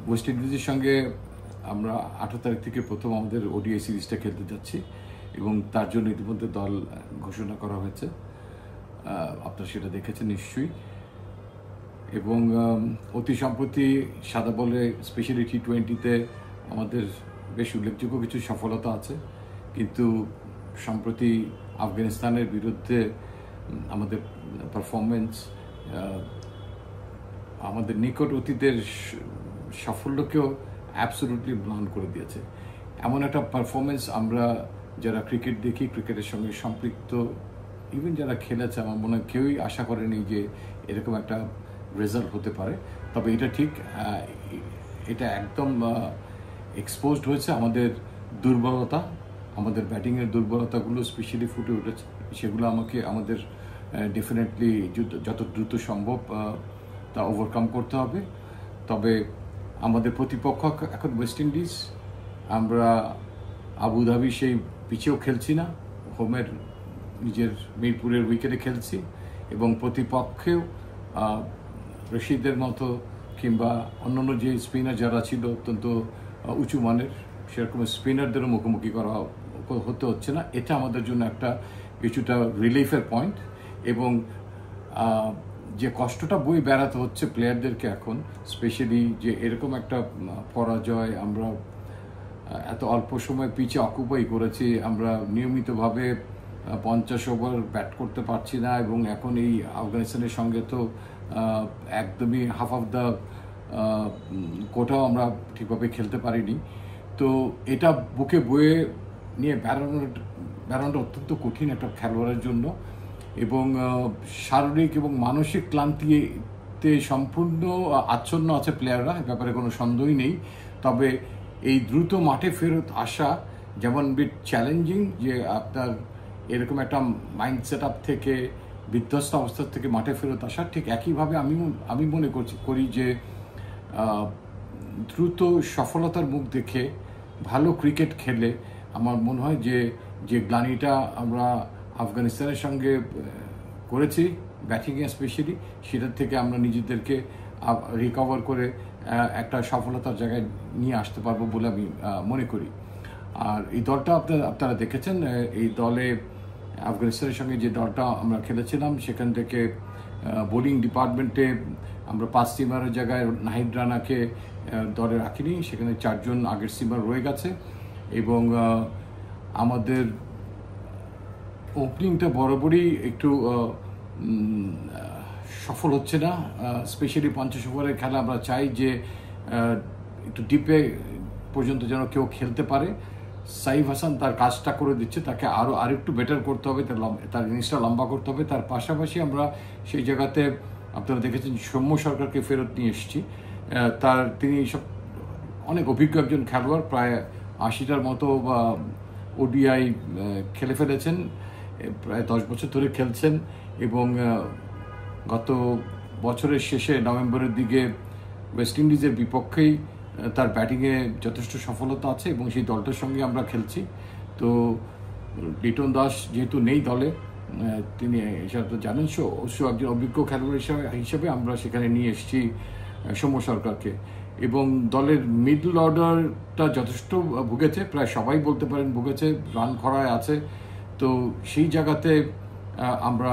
West ইন্ডিজের সঙ্গে আমরা 18 তারিখ থেকে প্রথম আমাদের ওডিআই সিরিজটা খেলতে যাচ্ছি এবং তার জন্য ইতিমধ্যে দল ঘোষণা করা হয়েছে। আপনারা সেটা দেখেছেন নিশ্চয়ই। এবং অতি সম্প্রতি সাদা বলে স্পেশালি টি20তে আমাদের বেশ উল্লেখযোগ্য কিছু সফলতা আছে, কিন্তু সম্প্রতি আফগানিস্তানের বিরুদ্ধে আমাদের পারফরমেন্স আমাদের নিকট অতীতের সাফল্যকেও অ্যাবসলিউটলি ম্লান করে দিয়েছে। এমন একটা পারফরমেন্স আমরা যারা ক্রিকেট দেখি, ক্রিকেটের সঙ্গে সম্পৃক্ত, ইভেন যারা খেলেছে, আমার মনে হয় কেউই আশা করেনি যে এরকম একটা রেজাল্ট হতে পারে। তবে এটা ঠিক, এটা একদম এক্সপোজড হয়েছে আমাদের দুর্বলতা, আমাদের ব্যাটিংয়ের দুর্বলতাগুলো স্পেশালি ফুটে উঠেছে। সেগুলো আমাদের ডেফিনেটলি যত দ্রুত সম্ভব তা ওভারকাম করতে হবে। তবে আমাদের প্রতিপক্ষ এখন ওয়েস্ট ইন্ডিজ। আমরা আবুধাবি সেই পিচেও খেলছি না, হোমের নিজের মিরপুরের উইকেটে খেলছি এবং প্রতিপক্ষেও রশিদের মতো কিংবা অন্যান্য যে স্পিনার যারা ছিল অত্যন্ত উঁচু মানের, সেরকম স্পিনারদেরও মুখোমুখি হতে হচ্ছে না। এটা আমাদের জন্য একটা কিছুটা রিলিফের পয়েন্ট। এবং যে কষ্টটা বই বেড়াতে হচ্ছে প্লেয়ারদেরকে এখন, স্পেশালি যে এরকম একটা পরাজয় আমরা এত অল্প সময় পিচে অকুপাই করেছি, আমরা নিয়মিতভাবে 50 ওভার ব্যাট করতে পারছি না এবং এখন এই আফগানিস্তানের সঙ্গে তো একদমই হাফ অফ দ্য কোটাও আমরা ঠিকভাবে খেলতে পারিনি। তো এটা বুকে বয়ে নিয়ে বেড়ানোটা অত্যন্ত কঠিন একটা খেলোয়াড়ের জন্য এবং শারীরিক এবং মানসিক ক্লান্তিতে সম্পূর্ণ আচ্ছন্ন আছে প্লেয়াররা, এ ব্যাপারে কোনো সন্দেহই নেই। তবে এই দ্রুত মাঠে ফেরত আসা যেমন বিট চ্যালেঞ্জিং, যে আপনার এরকম একটা মাইন্ড সেট আপ থেকে, বিধ্বস্ত অবস্থা থেকে মাঠে ফেরত আসা, ঠিক একইভাবে আমি মনে করি যে দ্রুত সফলতার মুখ দেখে ভালো ক্রিকেট খেলে আমার মনে হয় যে গ্লানিটা আমরা আফগানিস্তানের সঙ্গে করেছি ব্যাটিংয়ে স্পেশালি, সেটার থেকে আমরা নিজেদেরকে রিকভার করে একটা সফলতার জায়গায় নিয়ে আসতে পারবো বলে আমি মনে করি। আর এই দলটা আপনারা দেখেছেন, এই দলে আফগানিস্তানের সঙ্গে যে দলটা আমরা খেলেছিলাম সেখান থেকে বোলিং ডিপার্টমেন্টে আমরা 5 সিমারের জায়গায় নাহিদ রানাকে দলে রাখিনি, সেখানে 4 জন আগের সিমার রয়ে গেছে এবং আমাদের ওপেনিংটা বরাবরই একটু সফল হচ্ছে না। স্পেশালি 50 ওভারের খেলা আমরা চাই যে একটু ডিপে পর্যন্ত যেন কেউ খেলতে পারে। সাইফ হাসান তার কাজটা করে দিচ্ছে, তাকে আরেকটু বেটার করতে হবে, তার ইনিংসটা লম্বা করতে হবে। তার পাশাপাশি আমরা সেই জায়গাতে আপনারা দেখেছেন সৌম্য সরকারকে ফেরত নিয়ে এসেছি। তিনি অনেক অভিজ্ঞ একজন খেলোয়াড়, প্রায় 80টার মতো ওডিআই খেলে ফেলেছেন, প্রায় 10 বছর ধরে খেলছেন এবং গত বছরের শেষে নভেম্বরের দিকে ওয়েস্ট ইন্ডিজের বিপক্ষেই তার ব্যাটিংয়ে যথেষ্ট সফলতা আছে এবং সেই দলটার সঙ্গে আমরা খেলছি। তো লিটন দাস যেহেতু নেই দলে, তিনি সেটা তো জানেন, অবশ্য একজন অভিজ্ঞ খেলোয়াড় হিসেবে আমরা সেখানে নিয়ে এসেছি সৌম্য সরকারকে। এবং দলের মিডল অর্ডারটা যথেষ্ট ভুগেছে, প্রায় সবাই বলতে পারেন ভুগেছে, রান খরায় আছে। তো সেই জায়গাতে আমরা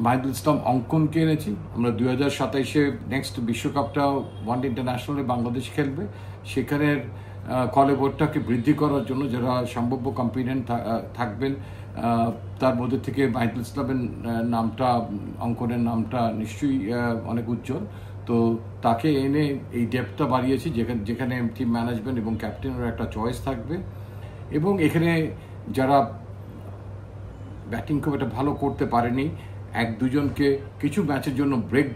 মাহিদুল ইসলাম অঙ্কনকে এনেছি। আমরা 2027-এ নেক্সট বিশ্বকাপটা ওয়ানডে ইন্টারন্যাশনালে বাংলাদেশ খেলবে, সেখানের কলেবরটাকে বৃদ্ধি করার জন্য যারা সম্ভাব্য কম্পিটেন্ট থাকবেন তার মধ্যে থেকে মাহিদুল ইসলামের নামটা, অঙ্কনের নামটা নিশ্চয়ই অনেক উজ্জ্বল। তো তাকে এনে এই ডেপথটা বাড়িয়েছি, যেখানে টিম ম্যানেজমেন্ট এবং ক্যাপ্টেনের একটা চয়েস থাকবে এবং এখানে যারা ব্যাটিং খুব একটা ভালো করতে পারেনি, 1-2 জনকে কিছু ম্যাচের জন্য ব্রেক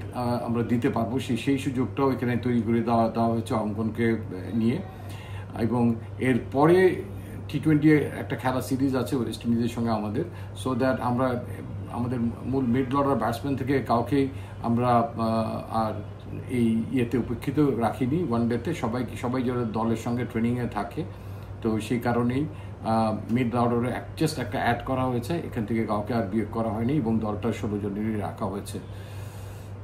আমরা দিতে পারবো, সেই সুযোগটাও এখানে তৈরি করে দেওয়া হয়েছে অঙ্কনকে নিয়ে। এবং এরপরে টি20 একটা খেলা সিরিজ আছে ওয়েস্ট ইন্ডিজের সঙ্গে আমাদের, সো দ্যাট আমরা আমাদের মূল মিড অর্ডার ব্যাটসম্যান থেকে কাউকেই আমরা আর এই ইয়েতে উপেক্ষিত রাখিনি ওয়ানডেতে, সবাই যারা দলের সঙ্গে ট্রেনিংয়ে থাকে। তো সেই কারণেই মিড অর্ডারে জাস্ট একটা অ্যাড করা হয়েছে, এখান থেকে কাউকে আর বিয়োগ করা হয়নি এবং দলটা 16 জনেরই রাখা হয়েছে।